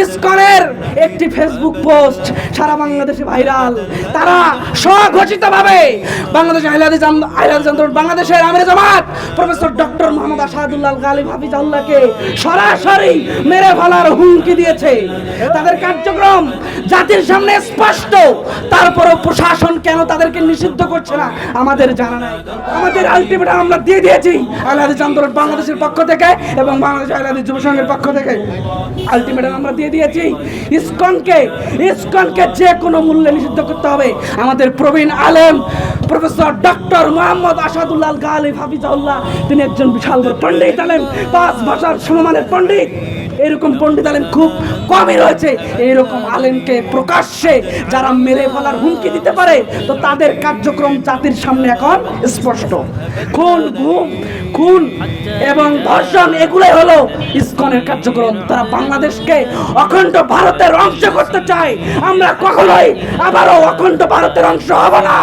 ইসকনের একটি Facebook post সারা বাংলাদেশে viral. তারা স্বঘোষিতভাবে বাংলাদেশ আহলে হাদিস আন্দোলন বাংলাদেশের আমির জামাত প্রফেসর ডক্টর মোহাম্মদ আসাদুল্লাহ গালিব হাফিজাহুল্লাহকে সরাসরি মেরে ফেলার হুমকি দিয়েছে। তাদের কার্যক্রম জাতির সামনে স্পষ্ট, তারপরেও প্রশাসন কেন তাদেরকে নিষিদ্ধ করছে না আমাদের জানা নাই। আমাদের আলটিমেটাম আমরা দিয়ে দিয়েছি আহলে হাদিস আন্দোলন বাংলাদেশের পক্ষ থেকে এবং বাংলাদেশ আহলে হাদিস যুব সংঘের পক্ষ থেকে আলটিমেটাম আমরা দিয়ে দিয়েছি। ইসকনকে যে কোনো মূল্যে নিষিদ্ধ করতে হবে। আমাদের প্রবীণ আলেম প্রফেসর ডক্টর মোহাম্মদ আসাদুল্লাহ গালিব হাফিজাহুল্লাহ, তিনি একজন বিশাল পণ্ডিত আলেম, 5 ভাষার সমমানের পণ্ডিত। এরকম পণ্ডিত আলেম খুব কমই রয়েছে। এরকম আলেমকে প্রকাশ্যে যারা মেরে ফেলার হুমকি দিতে পারে, তো তাদের কার্যক্রম জাতির সামনে এখন স্পষ্ট। খুন, গুম, খুন এবং ধর্ষণ এগুলোই হলো ইসকনের কার্যক্রম। তারা বাংলাদেশকে অখণ্ড ভারতের অংশ করতে চায়। আমরা কখনোই আবারও অখণ্ড ভারতের অংশ হব না।